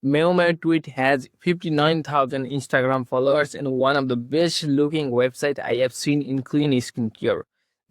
Meow tweet has 59,000 Instagram followers and one of the best looking websites I have seen in clean skincare.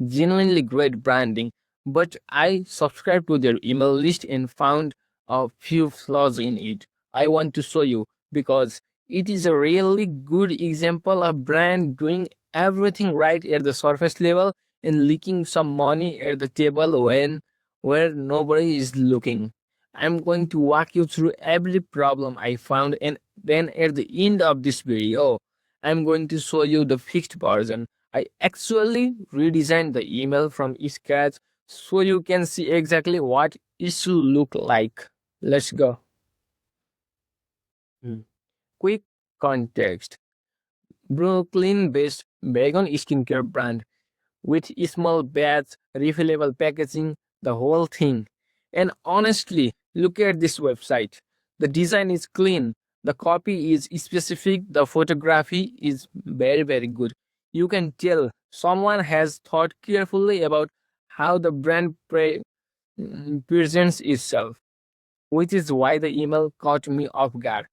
Genuinely great branding, but I subscribed to their email list and found a few flaws in it. I want to show you because it is a really good example of brand doing everything right at the surface level and leaking some money at the table when where nobody is looking. I'm going to walk you through every problem I found, and then at the end of this video, I'm going to show you the fixed version. I actually redesigned the email from scratch so you can see exactly what it should look like. Let's go. Quick context. Brooklyn-based vegan skincare brand with small batch, refillable packaging, the whole thing. And honestly, look at this website. The design is clean, the copy is specific, the photography is very good. You can tell someone has thought carefully about how the brand presents itself, which is why the email caught me off guard.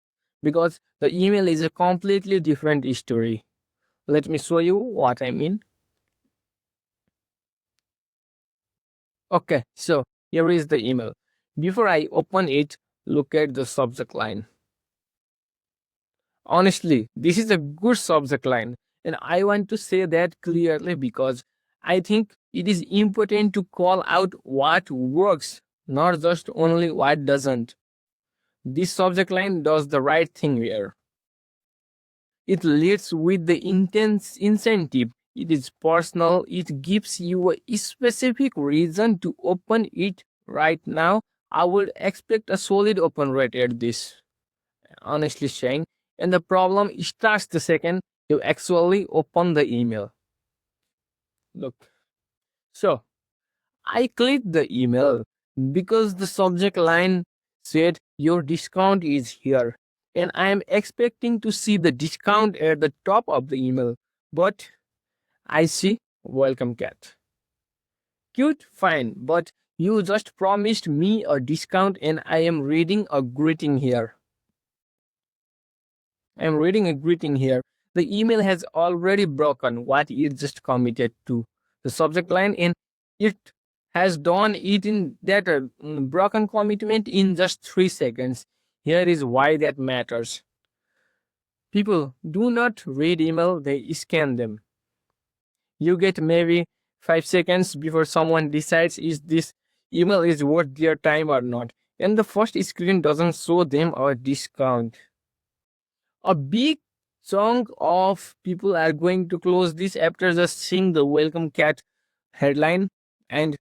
Because the email is a completely different story. Let me show you what I mean. Okay, so here is the email. Before I open it, look at the subject line. Honestly, this is a good subject line, and I want to say that clearly because I think it is important to call out what works, not just only what doesn't. This subject line does the right thing here. It leads with the intense incentive. It is personal. It gives you a specific reason to open it right now. I would expect a solid open rate at this, honestly saying. And the problem starts the second you actually open the email. Look. So, I clicked the email because the subject line said your discount is here. And I am expecting to see the discount at the top of the email. But I see welcome cat. Cute, fine, but you just promised me a discount and I am reading a greeting here. I am reading a greeting here. The email has already broken what it just committed to. The subject line and it has done it in that broken commitment in just 3 seconds. Here is why that matters. People do not read email, they scan them. You get maybe 5 seconds before someone decides if this email is worth their time or not. And the first screen doesn't show them a discount. A big chunk of people are going to close this after just seeing the welcome cat headline and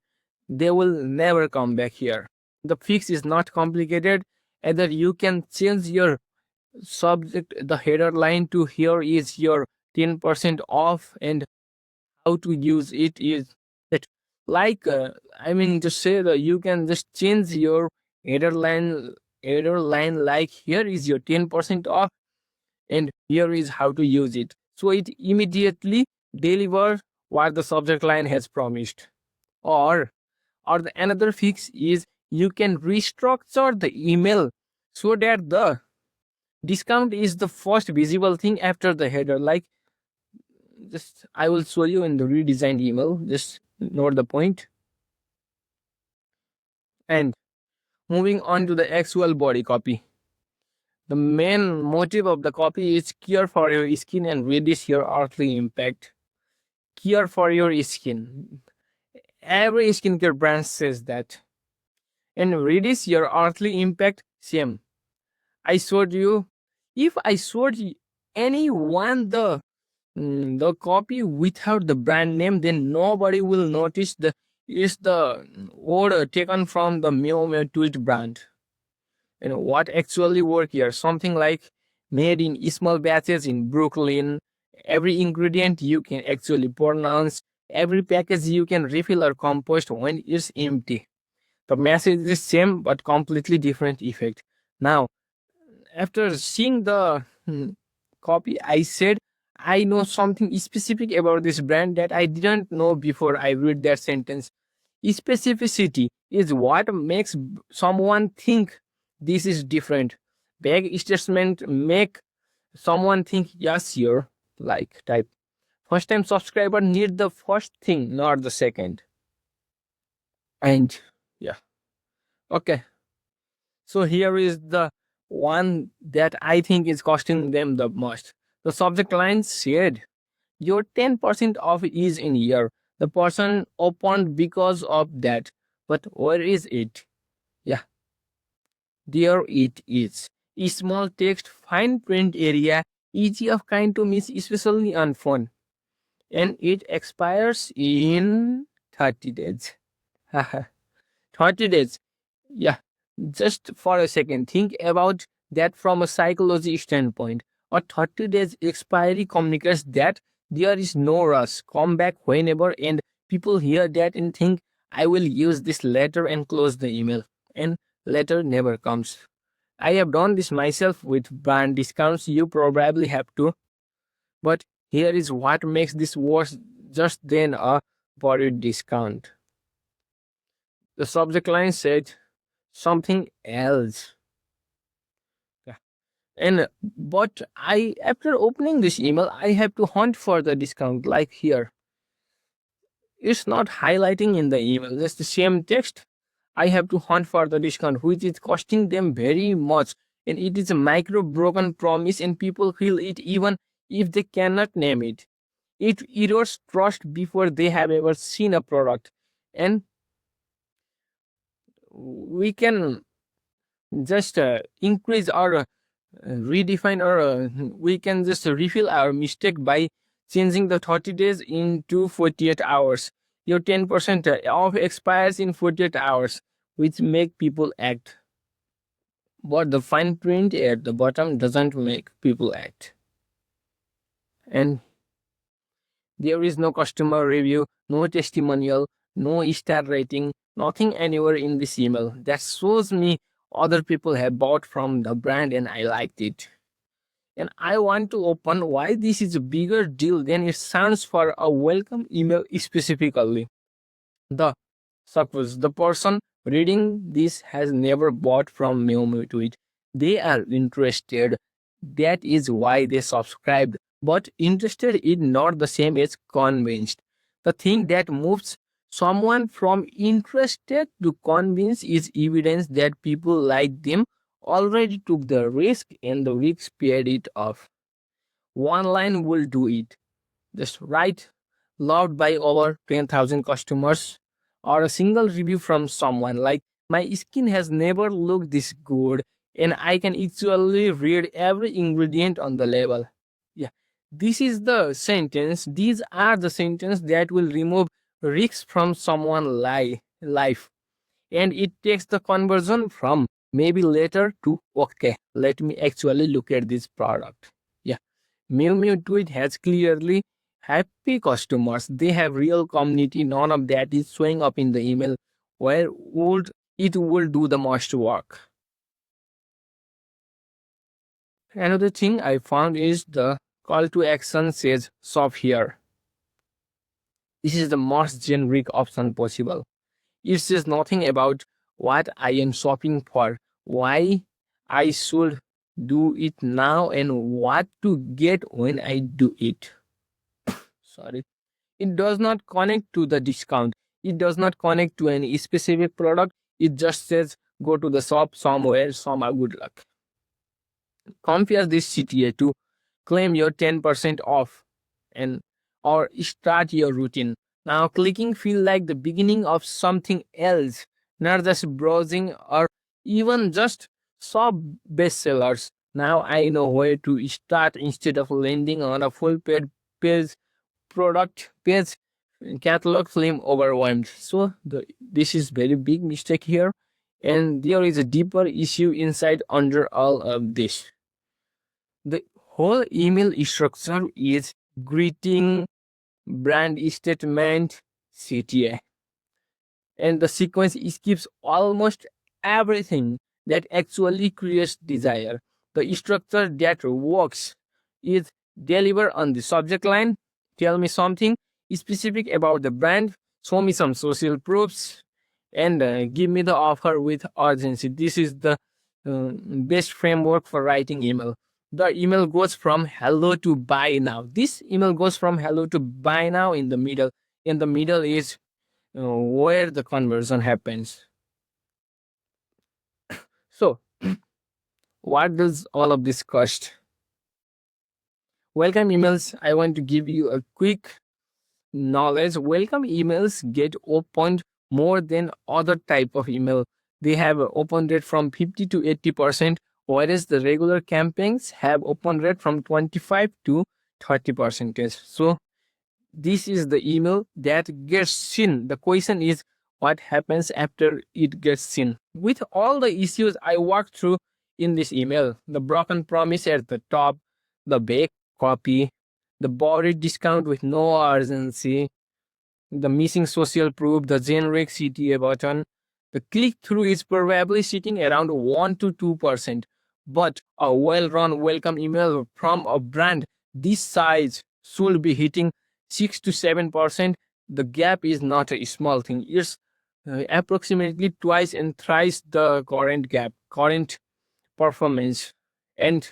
they will never come back here. The fix is not complicated. Either you can change your subject, the header line to here is your 10% off, and how to use it is that like I mean to say that you can just change your header line like here is your 10% off and here is how to use it. So it immediately delivers what the subject line has promised. Or another fix is you can restructure the email so that the discount is the first visible thing after the header. Like just I will show you in the redesigned email. Just note the point. And moving on to the actual body copy. The main motive of the copy is care for your skin and reduce your earthly impact. Care for your skin. Every skincare brand says that. And reduce your earthly impact, same. I showed you, if I showed anyone the copy without the brand name, then nobody will notice the is the word taken from the Meow tweet brand. What actually work here? Something like made in small batches in Brooklyn. Every ingredient you can actually pronounce. Every package you can refill or compost when it's empty. The message is same but completely different effect. Now, after seeing the copy, I said I know something specific about this brand that I didn't know before I read that sentence. Specificity is what makes someone think this is different. Vague statement make someone think yes, you're like type. First time subscriber need the first thing, not the second. And yeah, okay. So here is the one that I think is costing them the most. The subject line said, your 10% off is in here. The person opened because of that. But where is it? Yeah, there it is. A small text, fine print area, easy of kind to miss, especially on phone. And it expires in 30 days. 30 days. Yeah, just for a second, think about that from a psychology standpoint. A 30 days expiry communicates that there is no rush. Come back whenever, and people hear that and think, I will use this later and close the email. And later never comes. I have done this myself with brand discounts. You probably have to. But here is what makes this worse just then a buried discount. The subject line said something else. Yeah. And but I after opening this email, I have to hunt for the discount like here. It's not highlighting in the email, just the same text. I have to hunt for the discount, which is costing them very much. And it is a micro broken promise, and people feel it even if they cannot name it. It erodes trust before they have ever seen a product. And we can just increase our redefine or we can just refill our mistake by changing the 30 days into 48 hours. Your 10% off expires in 48 hours, which make people act. But the fine print at the bottom doesn't make people act. And there is no customer review, no testimonial, no star rating, nothing anywhere in this email that shows me other people have bought from the brand and I liked it. And I want to open why this is a bigger deal than it sounds for a welcome email specifically. The suppose the person reading this has never bought from Meow to it. They are interested. That is why they subscribed. But interested is not the same as convinced. The thing that moves someone from interested to convinced is evidence that people like them already took the risk and the risk paid it off. One line will do it. Just write loved by over 10,000 customers or a single review from someone like my skin has never looked this good and I can actually read every ingredient on the label. Yeah. This is the sentence. These are the sentences that will remove risks from someone life. And it takes the conversion from maybe later to okay, let me actually look at this product. Yeah. Mew Tweet has clearly happy customers. They have real community. None of that is showing up in the email. Where would it will do the most work? Another thing I found is the call to action says shop here. This is the most generic option possible. It says nothing about what I am shopping for, why I should do it now, and what to get when I do it. Sorry. It does not connect to the discount. It does not connect to any specific product. It just says go to the shop somewhere, some are good luck. Compare this CTA to claim your 10% off and or start your routine. Now clicking feel like the beginning of something else, not just browsing or even just shop bestsellers. Now I know where to start instead of landing on a full page product page catalog film overwhelmed. So this is very big mistake here, and there is a deeper issue inside under all of this. The whole email structure is greeting, brand statement, CTA. And the sequence skips almost everything that actually creates desire. The structure that works is deliver on the subject line, tell me something specific about the brand, show me some social proofs, and give me the offer with urgency. This is the best framework for writing email. The email goes from hello to buy now. This email goes from hello to buy now in the middle. In the middle is where the conversion happens. So, what does all of this cost? Welcome emails. I want to give you a quick knowledge. Welcome emails get opened more than other type of email. They have a open rate from 50 to 80%, whereas the regular campaigns have open rate from 25 to 30%. So this is the email that gets seen. The question is what happens after it gets seen. With all the issues I walked through in this email, the broken promise at the top, the baked copy, the buried discount with no urgency, the missing social proof, the generic CTA button, the click through is probably sitting around 1 to 2%. But a well run welcome email from a brand this size should be hitting 6 to 7%. The gap is not a small thing. It's approximately twice and thrice the current performance. And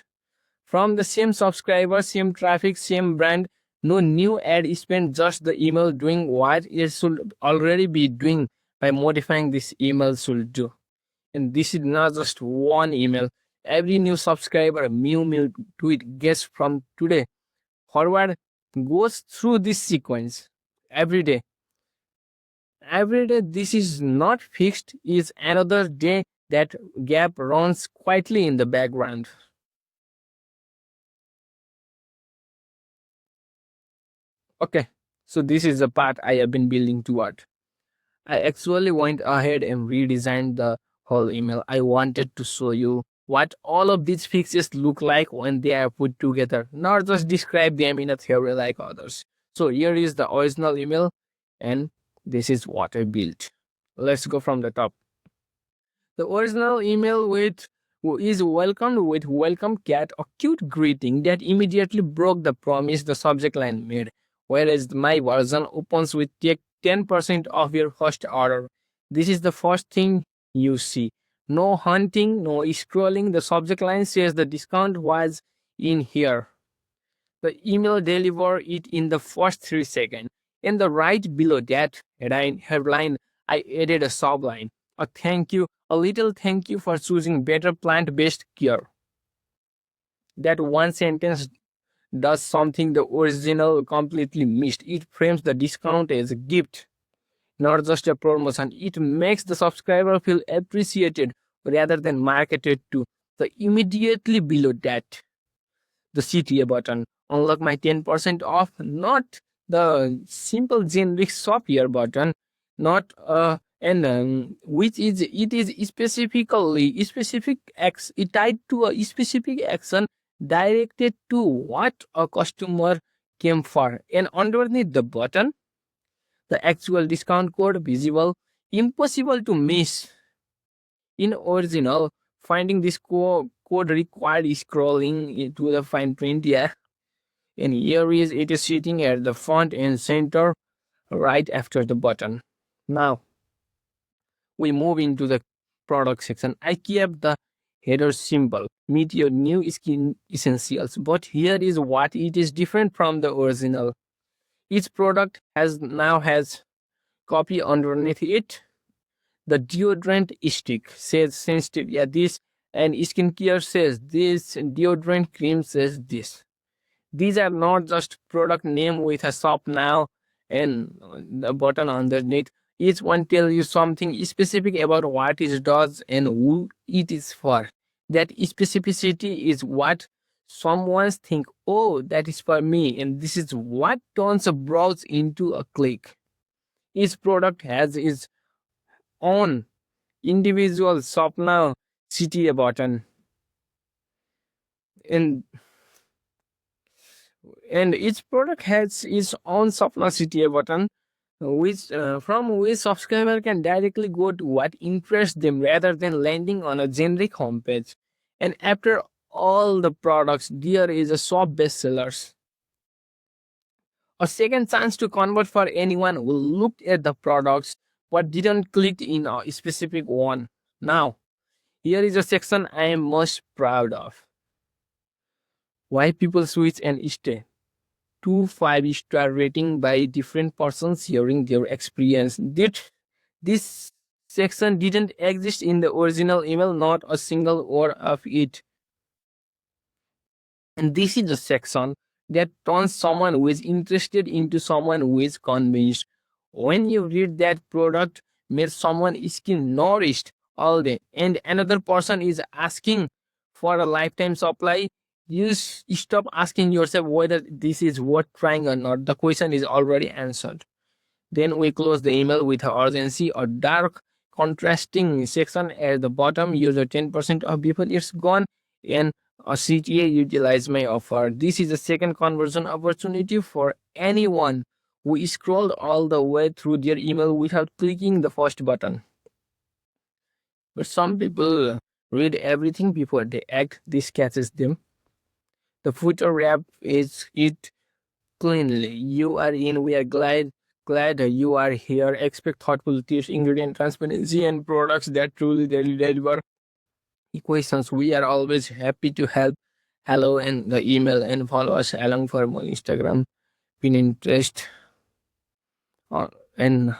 from the same subscriber, same traffic, same brand, no new ad spend, just the email doing what it should already be doing by modifying this email should do. And this is not just one email. Every new subscriber, Meow tweet gets from today forward goes through this sequence every day. Every day, this is not fixed, is another day that gap runs quietly in the background. Okay, so this is the part I have been building toward. I actually went ahead and redesigned the whole email. I wanted to show you what all of these fixes look like when they are put together, not just describe them in a theory like others. So here is the original email, and this is what I built. Let's go from the top. The original email with is welcomed with welcome cat, a cute greeting that immediately broke the promise the subject line made. Whereas my version opens with take 10% of your first order. This is the first thing you see. No hunting, no scrolling. The subject line says the discount was in here. The email deliver it in the first 3 seconds. In the right below that headline, I added a subline. A thank you, a little thank you for choosing better plant-based care. That one sentence does something the original completely missed. It frames the discount as a gift, not just a promotion. It makes the subscriber feel appreciated rather than marketed to. The immediately below that, the CTA button. Unlock my 10% off, not the simple generic shop here button, not and which is it is specifically specific it tied to a specific action directed to what a customer came for. And underneath the button, the actual discount code visible, impossible to miss. In original, finding this code required scrolling to the fine print, yeah. And here is it is sitting at the front and center right after the button. Now we move into the product section. I kept the header simple, meet your new skin essentials, but here is what it is different from the original. Each product has copy underneath it. The deodorant stick says sensitive, yeah, this, and skincare says this, and deodorant cream says this. These are not just product name with a shop now and the button underneath. Each one tells you something specific about what it does and who it is for. That specificity is what someone think, oh, that is for me, and this is what turns a browse into a click. Each product has its own individual shop now CTA button, and each product has its own Sapna CTA button, which from which subscriber can directly go to what interests them rather than landing on a generic homepage. And after all the products, there is a shop bestsellers, a second chance to convert for anyone who looked at the products but didn't click in a specific one. Now, Here is a section I am most proud of. Why people switch and stay. 2 5-star rating by different persons sharing their experience. This section didn't exist in the original email, not a single word of it. And this is the section that turns someone who is interested into someone who is convinced. When you read that product made someone skin nourished all day and another person is asking for a lifetime supply, you stop asking yourself whether this is worth trying or not. The question is already answered. Then we close the email with urgency or dark contrasting section at the bottom. User 10% of people it's gone and a CTA utilize my offer. This is a second conversion opportunity for anyone who scrolled all the way through their email without clicking the first button. But some people read everything before they act. This catches them. The footer wrap is it cleanly. You are in. We are glad you are here. Expect thoughtful tips, ingredient transparency, and products that truly deliver equations. We are always happy to help. Hello and the email and follow us along for more Instagram, Pinterest, and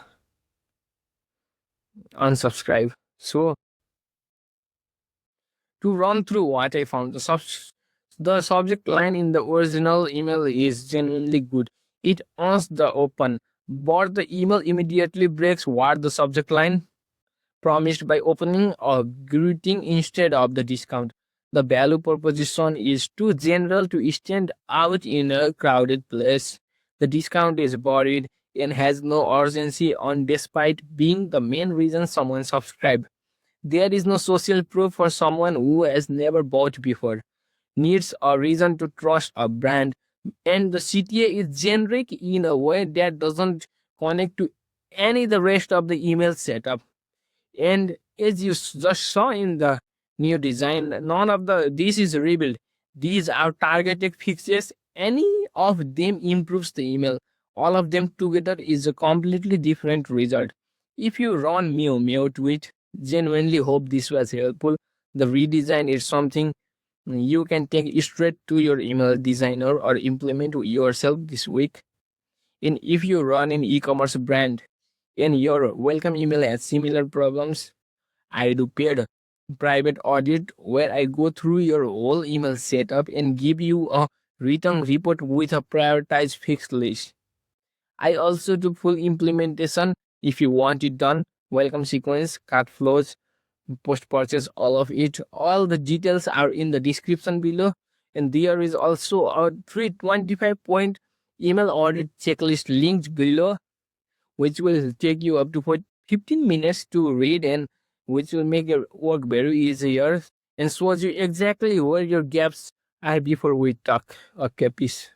unsubscribe. So to run through what I found, the subject line in the original email is genuinely good. It owns the open, but the email immediately breaks what the subject line promised by opening a greeting instead of the discount. The value proposition is too general to stand out in a crowded place. The discount is buried and has no urgency on despite being the main reason someone subscribed. There is no social proof for someone who has never bought before, needs a reason to trust a brand, and the CTA is generic in a way that doesn't connect to any the rest of the email setup. And as you just saw in the new design, none of the this is rebuilt. These are targeted fixes. Any of them improves the email. All of them together is a completely different result. If you run Meow tweet, genuinely hope this was helpful. The redesign is something you can take straight to your email designer or implement yourself this week. And if you run an e-commerce brand and your welcome email has similar problems, I do paid private audit where I go through your whole email setup and give you a written report with a prioritized fixed list. I also do full implementation if you want it done. Welcome sequence, cut flows, post purchase, all of it. All the details are in the description below. And there is also a 325-point email audit checklist linked below, which will take you up to 15 minutes to read and which will make your work very easier and shows you exactly where your gaps are before we talk. Okay, peace.